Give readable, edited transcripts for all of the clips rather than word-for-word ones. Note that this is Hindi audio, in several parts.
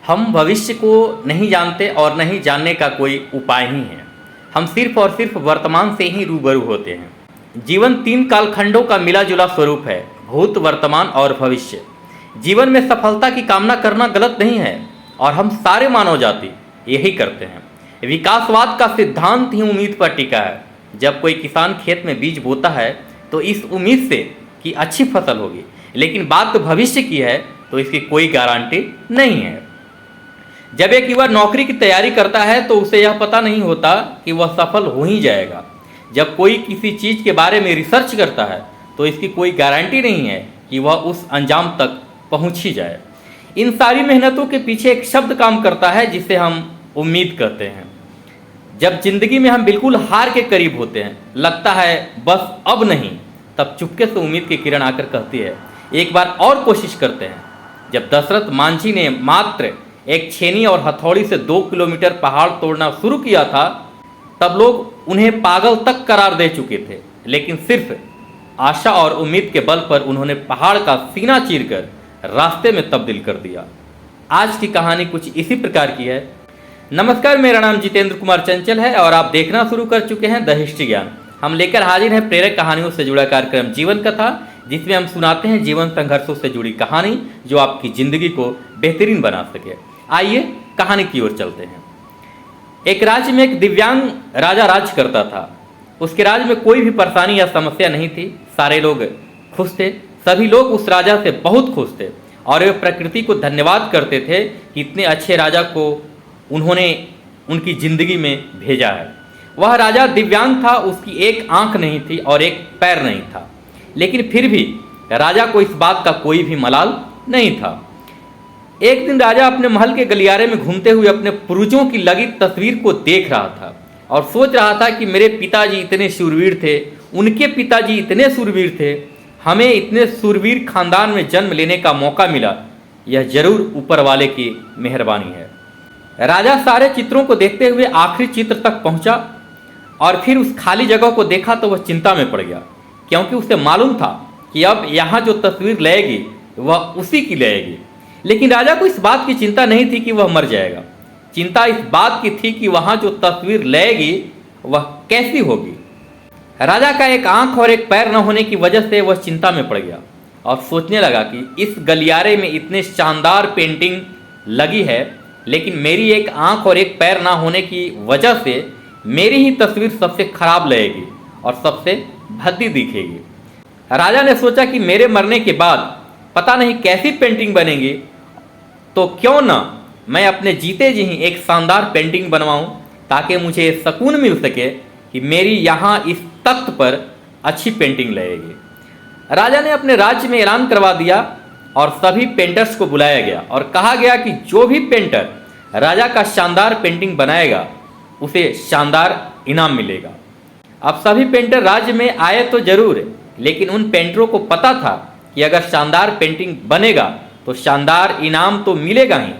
हम भविष्य को नहीं जानते और नहीं जानने का कोई उपाय ही है। हम सिर्फ और सिर्फ वर्तमान से ही रूबरू होते हैं। जीवन 3 कालखंडों का मिला जुला स्वरूप है, भूत, वर्तमान और भविष्य। जीवन में सफलता की कामना करना गलत नहीं है और हम सारे मानव जाति यही करते हैं। विकासवाद का सिद्धांत ही उम्मीद पर टिका है। जब कोई किसान खेत में बीज बोता है तो इस उम्मीद से कि अच्छी फसल होगी, लेकिन बात तो भविष्य की है तो इसकी कोई गारंटी नहीं है। जब एक युवा नौकरी की तैयारी करता है तो उसे यह पता नहीं होता कि वह सफल हो ही जाएगा। जब कोई किसी चीज़ के बारे में रिसर्च करता है तो इसकी कोई गारंटी नहीं है कि वह उस अंजाम तक पहुंच ही जाए। इन सारी मेहनतों के पीछे एक शब्द काम करता है जिसे हम उम्मीद कहते हैं। जब जिंदगी में हम बिल्कुल हार के करीब होते हैं, लगता है बस अब नहीं, तब चुपके से उम्मीद की किरण आकर कहती है एक बार और कोशिश करते हैं। जब दशरथ मांझी ने मात्र एक छेनी और हथौड़ी से 2 किलोमीटर पहाड़ तोड़ना शुरू किया था, तब लोग उन्हें पागल तक करार दे चुके थे, लेकिन सिर्फ आशा और उम्मीद के बल पर उन्होंने पहाड़ का सीना चीरकर रास्ते में तब्दील कर दिया। आज की कहानी कुछ इसी प्रकार की है। नमस्कार, मेरा नाम जितेंद्र कुमार चंचल है और आप देखना शुरू कर चुके हैं द हिस्ट्री ज्ञान। हम लेकर हाजिर हैं प्रेरक कहानियों से जुड़ा कार्यक्रम जीवन कथा, जिसमें हम सुनाते हैं जीवन संघर्षों से जुड़ी कहानी जो आपकी जिंदगी को बेहतरीन बना सके। आइए कहानी की ओर चलते हैं। एक राज्य में एक दिव्यांग राजा राज करता था। उसके राज्य में कोई भी परेशानी या समस्या नहीं थी। सारे लोग खुश थे। सभी लोग उस राजा से बहुत खुश थे और वे प्रकृति को धन्यवाद करते थे कि इतने अच्छे राजा को उन्होंने उनकी जिंदगी में भेजा है। वह राजा दिव्यांग था, उसकी एक आंख नहीं थी और एक पैर नहीं था, लेकिन फिर भी राजा को इस बात का कोई भी मलाल नहीं था। एक दिन राजा अपने महल के गलियारे में घूमते हुए अपने पूर्वजों की लगी तस्वीर को देख रहा था और सोच रहा था कि मेरे पिताजी इतने शूरवीर थे, उनके पिताजी इतने शूरवीर थे, हमें इतने शूरवीर खानदान में जन्म लेने का मौका मिला। यह जरूर ऊपर वाले की मेहरबानी है। राजा सारे चित्रों को देखते हुए आखिरी चित्र तक पहुंचा और फिर उस खाली जगह को देखा तो वह चिंता में पड़ गया, क्योंकि उसे मालूम था कि अब यहाँ जो तस्वीर लगेगी वह उसी की लगेगी। लेकिन राजा को इस बात की चिंता नहीं थी कि वह मर जाएगा। चिंता इस बात की थी कि वहाँ जो तस्वीर लगेगी वह कैसी होगी। राजा का एक आंख और एक पैर न होने की वजह से वह चिंता में पड़ गया और सोचने लगा कि इस गलियारे में इतने शानदार पेंटिंग लगी है, लेकिन मेरी एक आंख और एक पैर ना होने की वजह से मेरी ही तस्वीर सबसे खराब लगेगी और सबसे भद्दी दिखेगी। राजा ने सोचा कि मेरे मरने के बाद पता नहीं कैसी पेंटिंग बनेगी, तो क्यों ना मैं अपने जीते जी ही एक शानदार पेंटिंग बनवाऊं, ताकि मुझे सुकून मिल सके कि मेरी यहाँ इस तख्त पर अच्छी पेंटिंग लगेगी। राजा ने अपने राज्य में ऐलान करवा दिया और सभी पेंटर्स को बुलाया गया और कहा गया कि जो भी पेंटर राजा का शानदार पेंटिंग बनाएगा उसे शानदार इनाम मिलेगा। अब सभी पेंटर राज्य में आए तो जरूर, लेकिन उन पेंटरों को पता था कि अगर शानदार पेंटिंग बनेगा तो शानदार इनाम तो मिलेगा ही,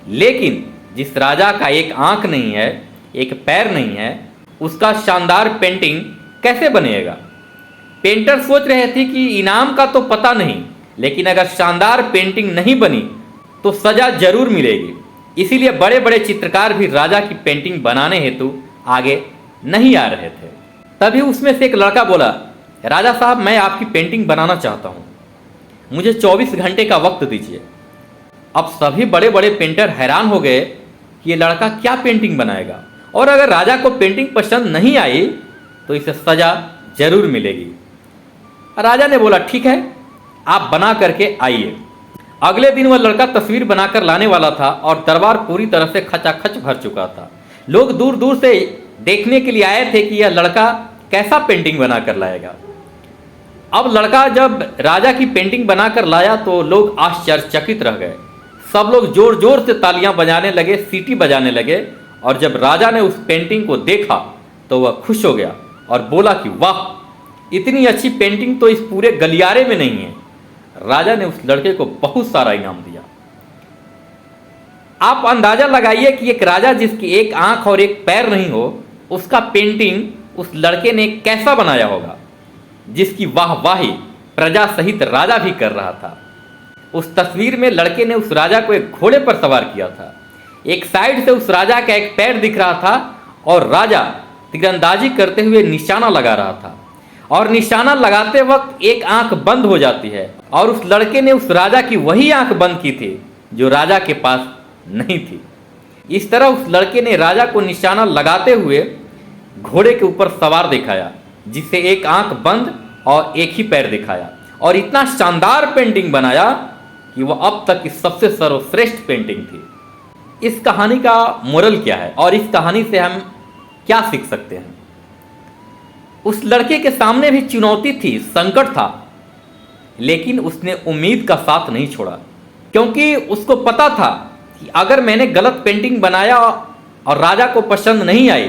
लेकिन जिस राजा का एक आंख नहीं है, एक पैर नहीं है, उसका शानदार पेंटिंग कैसे बनेगा। पेंटर सोच रहे थे कि इनाम का तो पता नहीं, लेकिन अगर शानदार पेंटिंग नहीं बनी तो सजा जरूर मिलेगी। इसीलिए बड़े बड़े चित्रकार भी राजा की पेंटिंग बनाने हेतु आगे नहीं आ रहे थे। तभी उसमें से एक लड़का बोला, राजा साहब, मैं आपकी पेंटिंग बनाना चाहता हूँ, मुझे 24 घंटे का वक्त दीजिए। अब सभी बड़े बड़े पेंटर हैरान हो गए कि ये लड़का क्या पेंटिंग बनाएगा, और अगर राजा को पेंटिंग पसंद नहीं आई तो इसे सजा जरूर मिलेगी। राजा ने बोला, ठीक है, आप बना करके आइए। अगले दिन वह लड़का तस्वीर बनाकर लाने वाला था और दरबार पूरी तरह से खचाखच भर चुका था। लोग दूर दूर से देखने के लिए आए थे कि यह लड़का कैसा पेंटिंग बनाकर लाएगा। अब लड़का जब राजा की पेंटिंग बनाकर लाया तो लोग आश्चर्यचकित रह गए। सब लोग जोर जोर से तालियां बजाने लगे, सीटी बजाने लगे, और जब राजा ने उस पेंटिंग को देखा तो वह खुश हो गया और बोला कि वाह, इतनी अच्छी पेंटिंग तो इस पूरे गलियारे में नहीं है। राजा ने उस लड़के को बहुत सारा इनाम दिया। आप अंदाजा लगाइए कि एक राजा जिसकी एक आंख और एक पैर नहीं हो, उसका पेंटिंग उस लड़के ने कैसा बनाया होगा, जिसकी वाहवाही प्रजा सहित राजा भी कर रहा था। उस तस्वीर में लड़के ने उस राजा को एक घोड़े पर सवार किया था। एक साइड से उस राजा का एक पैर दिख रहा था और राजा तीरंदाजी करते हुए निशाना लगा रहा था, और निशाना लगाते वक्त एक आंख बंद हो जाती है, और उस लड़के ने उस राजा की वही आंख बंद की थी जो राजा के पास नहीं थी। इस तरह उस लड़के ने राजा को निशाना लगाते हुए घोड़े के ऊपर सवार दिखाया, जिसे एक आंख बंद और एक ही पैर दिखाया, और इतना शानदार पेंटिंग बनाया कि वह अब तक की सबसे सर्वश्रेष्ठ पेंटिंग थी। इस कहानी का मोरल क्या है और इस कहानी से हम क्या सीख सकते हैं? उस लड़के के सामने भी चुनौती थी, संकट था, लेकिन उसने उम्मीद का साथ नहीं छोड़ा, क्योंकि उसको पता था कि अगर मैंने गलत पेंटिंग बनाया और राजा को पसंद नहीं आई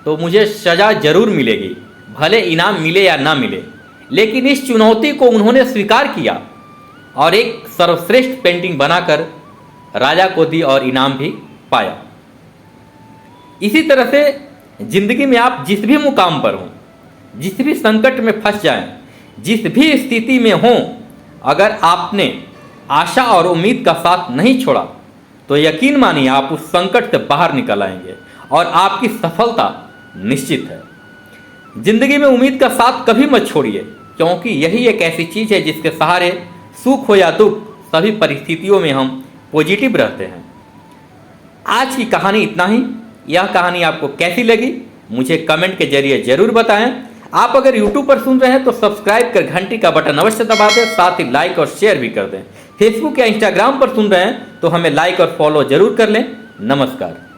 तो मुझे सज़ा जरूर मिलेगी, भले इनाम मिले या ना मिले। लेकिन इस चुनौती को उन्होंने स्वीकार किया और एक सर्वश्रेष्ठ पेंटिंग बनाकर राजा को दी और इनाम भी पाया। इसी तरह से जिंदगी में आप जिस भी मुकाम पर हों, जिस भी संकट में फंस जाएं, जिस भी स्थिति में हों, अगर आपने आशा और उम्मीद का साथ नहीं छोड़ा तो यकीन मानिए आप उस संकट से बाहर निकल आएंगे और आपकी सफलता निश्चित है। जिंदगी में उम्मीद का साथ कभी मत छोड़िए, क्योंकि यही एक ऐसी चीज़ है जिसके सहारे सुख हो या दुख सभी परिस्थितियों में हम पॉजिटिव रहते हैं। आज की कहानी इतना ही। यह कहानी आपको कैसी लगी मुझे कमेंट के जरिए जरूर बताएं। आप अगर YouTube पर सुन रहे हैं तो सब्सक्राइब कर घंटी का बटन अवश्य दबा दें, साथ ही लाइक और शेयर भी कर दें। फेसबुक या इंस्टाग्राम पर सुन रहे हैं तो हमें लाइक और फॉलो जरूर कर लें। नमस्कार।